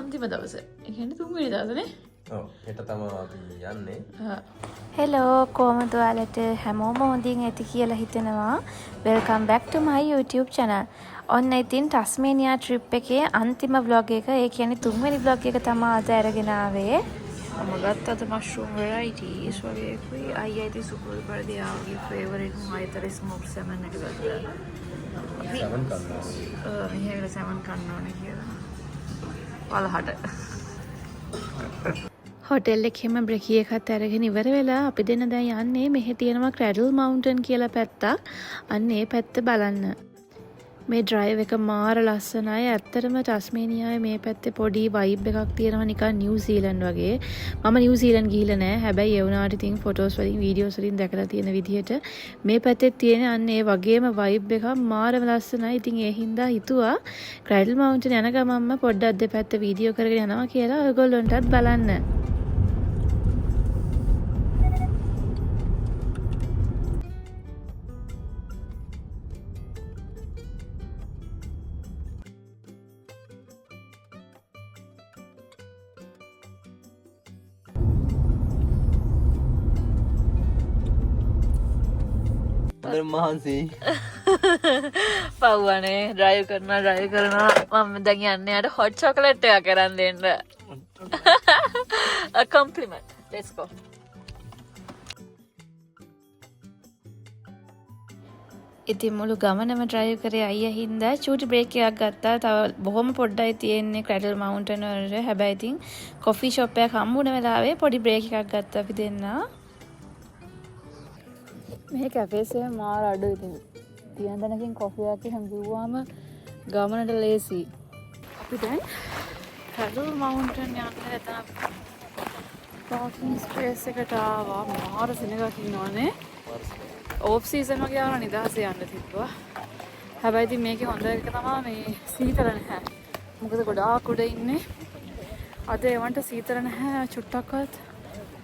අන්තිම දවස. ඒ කියන්නේ තුන්වෙනි දවසනේ. ඔව් හෙට තමයි අපි යන්නේ. හෙලෝ කොහමද ඔයාලට හැමෝම හොඳින් ඇති කියලා හිතනවා. වෙල්කම් බැක් ටු මයි YouTube channel. ඔන්න ඉතින් ටස්මේනියා ට්‍රිප් එකේ අන්තිම vlog එක, ඒ කියන්නේ තුන්වෙනි vlog එක තමයි අද අරගෙන ආවේ. මම ගත්තද mushroom varieties වගේ කුයි අයියා ඉතින් සුපුරුදු පරිදි ආවගේ favorite මයිතර smoked salmon එක ගත්තා. සමන් කරනවා. මෙහෙම salmon කන්න ඕනේ කියලා. වලහට. හොටෙල් එකෙම බ්‍රෙකි එකත් අරගෙන ඉවර වෙලා අපි දෙන්න දැන් යන්නේ මෙහෙ තියෙනවා ක්‍රැඩල් මවුන්ටන් කියලා පැත්තක්. අන්න ඒ පැත්ත බලන්න. මේ ඩ්‍රයිව් එක මාර ලස්සනයි. ඇත්තටම ටස්මේනියාවේ මේ පැත්තේ පොඩි වයිබ් එකක් තියෙනවා නිකන් නිව්සීලන්ඩ් වගේ. මම නිව්සීලන්ඩ් ගිහිල්ලා නැහැ. හැබැයි ඒ වුණාට ඉතින් ෆොටෝස් වලින් වීඩියෝස් වලින් දැකලා තියෙන විදිහට මේ පැත්තේ තියෙන අන්න ඒ වගේම වයිබ් එකක් මාරම ලස්සනයි. ඉතින් ඒ හින්දා හිතුවා ක්‍රැඩල් මවුන්ටන් යන ගමන්ම පොඩ්ඩක් දෙපැත්ත වීඩියෝ කරගෙන යනවා කියලා ඔයගොල්ලන්ටත් බලන්න. මහන්සි පව්වනේ ඩ්‍රයිව් කරනවා මම දැන් යන්නේ යට හොට් චොකලට් එකක් කරන් දෙන්න. A compliment. Let's go. ඉතින් මුළු ගමනම ඩ්‍රයිව් කරේ අයියා හින්දා චූටි බ්‍රේක් එකක් ගත්තා. තව බොහොම පොඩ්ඩයි තියෙන්නේ ක්‍රැඩල් මවුන්ටන් වල. හැබැයි ඉතින් කොෆි ෂොප් එකක් හම්බුන වෙලාවේ පොඩි බ්‍රේක් එකක් ගත්තා අපි දෙන්නා. මේ කැෆේස් එක මාර අඩුයි ඉතින්. තියන දණකින් කොෆි එකක් එහෙම බිව්වාම ගමනට ලේසි. අපි දැන් ක්‍රැඩල් මවුන්ටන් යන්න එතන පාකින් ස්පේස් එකට ආවා. මාර සෙනගක් ඉන්නවනේ. ඕෆ් සීසන් වගේ ආවම නිදහසේ යන්න තිබ්බා. හැබැයි ඉතින් මේකේ හොඳ එක තමයි මේ සීතල නැහැ. මොකද ගොඩාක් උඩ ඉන්නේ. අද ඒවන්ට සීතල නැහැ චුට්ටක්වත්.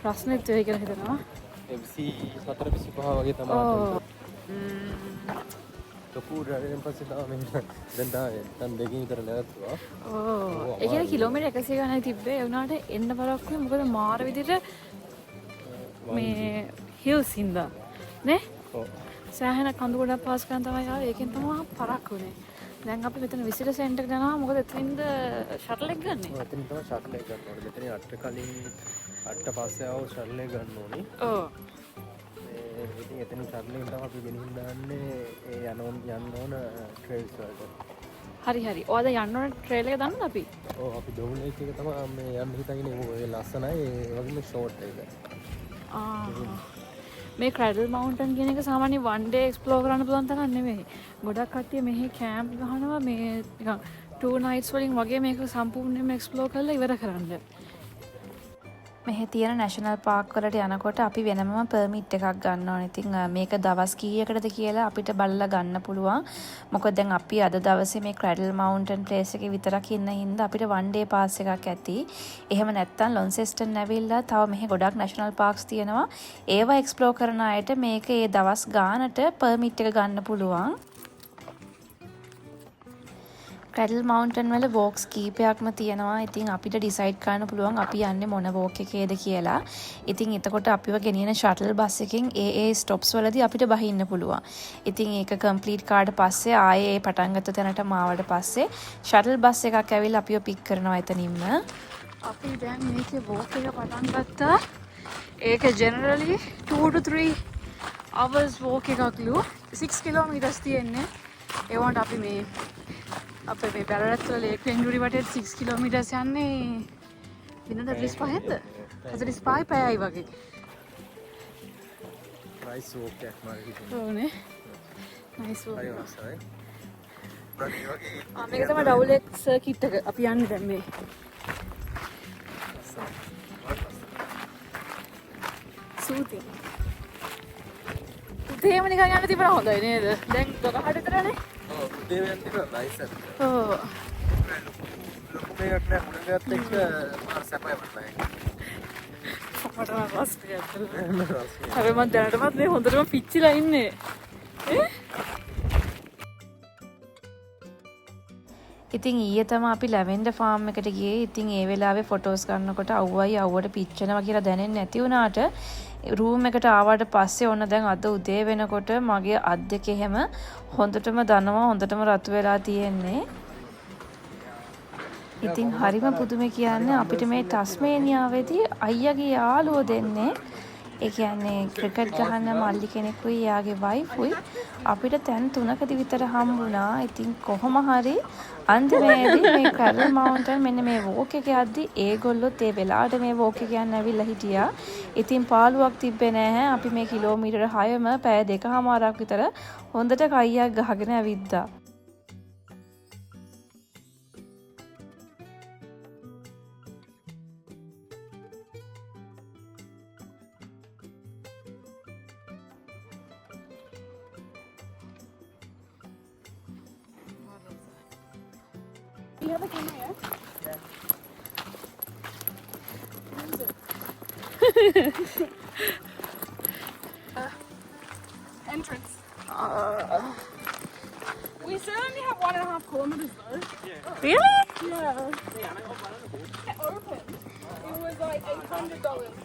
ප්‍රශ්නෙත් වෙයි කියලා හිතනවා. 24 25 වගේ තමයි. කපූර් රැගෙන පස්සේ තමයි දැන් දැන් දෙකකින් විතර නැවතුවා. ඒ කියන්නේ කිලෝමීටර් 100 ගණන් තිබ්බේ. ඒ වුණාට එන්න බරක්කුයි. මොකද මාර විදිහට මේ හිල්ස් හින්දා නේ? ඔව්. සෑහෙන කඳු ගොඩක් පාස් කරන් තමයි ආවේ. ඒකෙන් තමයි පරක් වුනේ. දැන් අපි මෙතන විසිට සෙන්ටර් එකට යනවා. මොකද එතනින්ද ෂටල් එක ගන්නෙ. ඔව් එතන තමයි ෂටල් එක ගන්න ඕනේ. මෙතන අට කලින් අට පස්සේ ආව ෂටල් එක ගන්න ඕනේ. ඔව්. ඉතින් එතන ෂටල් එකෙන් තමයි අපි ගෙනිහින් දාන්නේ ඒ යන්න ඕන ට්‍රේල්ස් වලට. හරි. ඔයාද යන්න ඕන ට්‍රේල් එක දන්නවද අපි? ඔව් අපි ඩෝන් ලේක් එක තමයි මේ යන්න හිතන්නේ. ඒ ලස්සනයි ඒ වගේම ෂෝට් එක. මේ ක්‍රැඩල් මවුන්ටන් කියන එක සාමාන්‍ය වන් ඩේ එක්ස්ප්ලෝර් කරන්න පුළුවන් තරම් නෙමෙයි. ගොඩක් කට්ටිය මෙහි කැම්ප් ගහනවා මේ නිකන් 2 nights වලින් වගේ මේක සම්පූර්ණයෙන්ම එක්ස්ප්ලෝර් කරලා ඉවර කරන්න. මෙහි තියෙන නැෂනල් පාර්ක් වලට යනකොට අපි වෙනම පර්මිට් එකක් ගන්න ඕනේ. ඉතින් මේක දවස් කීයකටද කියලා අපිට බලලා ගන්න පුළුවන්. මොකද දැන් අපි අද දවසේ මේ ක්‍රැඩල් මවුන්ටන් ප්ලේස් එකේ විතරක් ඉන්න හින්දා අපිට වන් ඩේ පාස් එකක් ඇති. එහෙම නැත්නම් ලොන්සෙස්ටන් ඇවිල්ලා තව මෙහි ගොඩක් නැෂනල් පාර්ක්ස් තියෙනවා. ඒවා එක්ස්ප්ලෝර් කරන අයට මේක ඒ දවස් ගානට පර්මිට් එක ගන්න පුළුවන්. ක්‍රැඩල් මවුන්ටන් වල වෝක්ස් කීපයක්ම තියෙනවා. ඉතින් අපිට ඩිසයිඩ් කරන්න පුළුවන් අපි යන්නේ මොන වෝක් එකේද කියලා. ඉතින් එතකොට අපිව ගෙනියන ෂටල් බස් එකෙන් ඒ ස්ටොප්ස් වලදී අපිට බහින්න පුළුවන්. ඉතින් ඒක කම්ප්ලීට් කාට පස්සේ ආයේ ඒ පටන් ගත්ත තැනට මාවට පස්සේ ෂටල් බස් එකක් ඇවිල්ලා අපිව පික් කරනවා එතනින්ම. අපි දැන් මේකේ වෝක් එක පටන් ගත්තා. ඒක generally 2 to 3 hours walk එකක්ලු. 6 kilometres තියෙන්නේ. ඒ වුණාට අපි මේ අපේ මේ බැලරත්වල ලේක් වෙන්ඩුරි වටේට 6 කිලෝමීටර්ස් යන්නේ දිනට 35ද? 45 පැයයි වගේ. නයිස් වෝක් එකක් මාගේ හිතේ. ඕනේ. Nice walk. හරි අවශ්‍යයි. බඩේ වගේ. මේක තමයි ඩබල් එක් සර්කිට් එක. අපි යන්නේ දැන් මේ. සූති. උදේම නිකන් යන්න තිබුණා හොඳයි නේද? දැන් 12ට විතරනේ. දේවයන් තිබුණා නයිස් එක. ඔව්. ලොකු මේකට නෑ මුලගත් එක්ක මාර සැපයි වටයි. මට නම් රස්තියක් කියලා. හැබැයි මම දැනටමත් මේ හොඳටම පිච්චිලා ඉන්නේ. ඉතින් ඊයේ තමයි අපි ලැවෙන්ඩර් ෆාම් එකට ගියේ. ඉතින් ඒ වෙලාවේ ෆොටෝස් ගන්නකොට අවුවයි අවුවට පිච්චෙනවා කියලා දැනෙන්නේ නැති වුණාට රූම් එකට ආවට පස්සේ ඔන්න දැන් අද උදේ වෙනකොට මගේ අත් දෙකේ හැම හොඳටම දනවා හොඳටම රතු වෙලා තියෙන්නේ. ඉතින් හරිම පුදුමේ කියන්නේ අපිට මේ ටස්මේනියාවේදී අයියාගේ යාළුවෝ දෙන්නේ ඒ කියන්නේ ක්‍රිකට් ගහන මල්ලි කෙනෙකුයි යාගේ වයිෆුයි අපිට තැන් 3කදී විතර හම්බුණා. ඉතින් කොහොම හරි අන්තිමේදී මේ කැරල් මවුන්ටන් මෙන්න මේ වෝක් එක යද්දි ඒගොල්ලොත් ඒ වෙලාවට මේ වෝක් එක යන්න ඇවිල්ලා හිටියා. ඉතින් පාළුවක් තිබ්බේ නැහැ. අපි මේ කිලෝමීටර 6ම පැය 2කමාරක් විතර හොඳට කයියක් ගහගෙන ඇවිද්දා. You have a camera, yeah? Entrance. We still only have 1.5 kilometers though. Really? Yeah. It opened. It was like $800.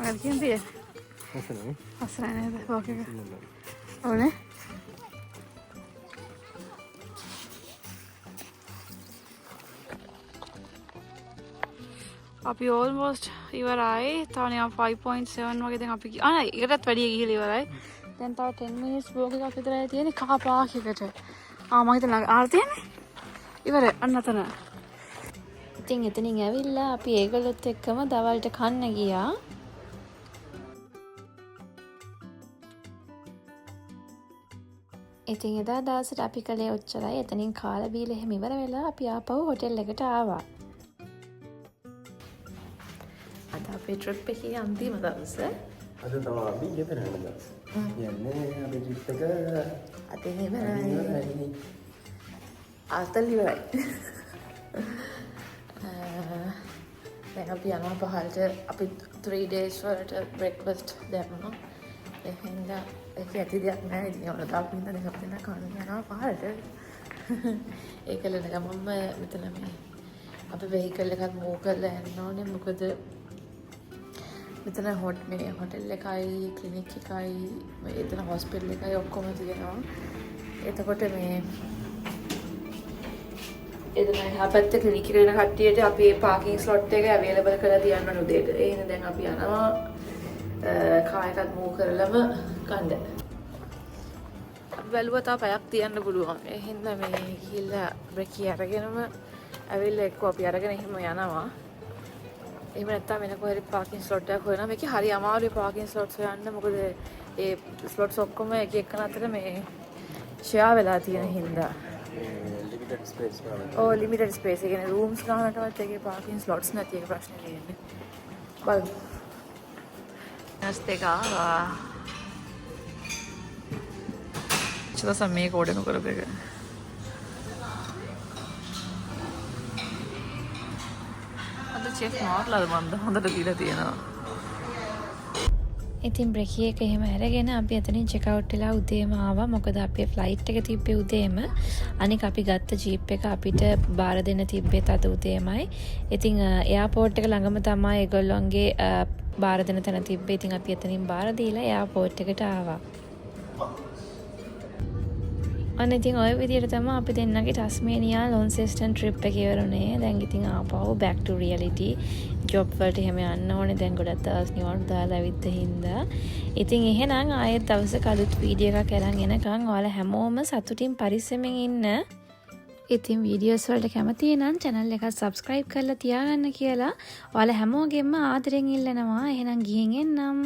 Alguien dice. Pasar en el bosque. Hola. අපි almost ඉවරයි. තව නිකන් 5.7 වගේ දැන් අපි ඒකටත් වැඩි ගිහිල්ලා ඉවරයි. දැන් තව 10 minutes walk එකක් විතරයි තියෙන්නේ කා පාක් එකට. මම හිතන ආර තියෙන්නේ. ඉවරයි අන්න අතන. ඉතින් එතනින් ඇවිල්ලා අපි ඒගොල්ලොත් එක්කම දවල්ට කන්න ගියා. ඉතින් එදා දවසට අපි කළේ ඔච්චරයි. එතනින් කාලා බීලා එහෙම ඉවර වෙලා අපි ආපහු හොටෙල් එකට ආවා. අද අපේ ට්‍රිප් එකේ අන්තිම දවස. අද තමයි අපි ගෙදර යන දවස. යන්නේ අපි ට්‍රිප් එක අද ඉවරයි. ආතල් ඉවරයි. දැන් අපි යනවා පහළට. අපි 3 days වලට breakfast දැම්මා. එහෙනම් ඒක ඇති දෙයක් නෑ. ඉතින් ඔන්න තාපින්න දැන් අපි කන්න යනවා පහළට. ඒකල නගමම මෙතන මේ අපේ vehicle එකත් move කරලා යන්න ඕනේ. මොකද මෙතන මේ හොටෙල් එකයි ක්ලිනික් එකයි එතන හොස්පිටල් එකයි ඔක්කොම තියෙනවා. එතකොට මේ එතන එහා පැත්තේ ක්ලිනික් එකට යන කට්ටියට අපි මේ පාකින් ස්ලොට් එක අවైలබල් කරලා තියන්න ඕනේ උදේට. ඒ හින්දා දැන් අපි යනවා කායකත් මූව් කරලම ගන්න. අපි බැලුවා තව පැයක් තියන්න පුළුවන්. ඒ හින්දා මේ ගිහිල්ලා බ්‍රේක් අරගෙනම ඇවිල්ලා එක්ක අපි අරගෙන එහෙම යනවා. එහෙම නැත්නම් වෙන කොහෙරි පාකින් ස්ලොට් එකක් හොයනවා. මේකේ හරි අමාරුයි පාකින් ස්ලොට්ස් හොයන්න. මොකද ඒ ස්ලොට්ස් ඔක්කොම එක එකන අතර මේ ෂෙයා වෙලා තියෙන හින්දා. ලිමිටඩ් ස්පේස් වල. ඔව් ලිමිටඩ් ස්පේස්. ඒ කියන්නේ රූම්ස් ගන්නටවත් ඒකේ පාකින් ස්ලොට්ස් නැති එක ප්‍රශ්නේ තියෙන්නේ. බලමු. නැස්තේ ගාවා. චුදා මේක ඕඩර් කරපු එක. චෙක් මාර්ලාද මන්ද හොඳට දීලා තියෙනවා. ඉතින් බ්‍රේකි එක එහෙම අරගෙන අපි එතනින් චෙක් අවුට් වෙලා උදේම ආවා. මොකද අපේ ෆ්ලයිට් එක තිබ්බේ උදේම. අනික අපි ගත්ත ජීප් එක අපිට බාර දෙන්න තිබ්බෙත් අද උදේමයි. ඉතින් එයාපෝට් එක ළඟම තමයි ඒගොල්ලන්ගේ බාර දෙන්න තැන තිබ්බේ. ඉතින් අපි එතනින් බාර දීලා එයාපෝට් එකට ආවා. අන්න ඉතින් ඔය විදිහට තමයි අපි දෙන්නගේ ටස්මේනියා ලොන්සෙස්ටන් ට්‍රිප් එක ඉවරුනේ. දැන් ඉතින් ආපහු back to reality ජොබ් වලට එහෙම යන්න ඕනේ. දැන් ගොඩක් දවස් නිවාඩු දාලා ඇවිත් හින්දා. ඉතින් එහෙනම් ආයෙත් දවසක අලුත් වීඩියෝ එකක් අරන් එනකන් ඔයාලා හැමෝම සතුටින් පරිස්සමෙන් ඉන්න. ඉතින් වීඩියෝස් වලට කැමති නම් channel එක subscribe කරලා තියාගන්න කියලා ඔයාලා හැමෝගෙම ආදරෙන් ඉල්ලනවා. එහෙනම් ගිහින් එන්නම්.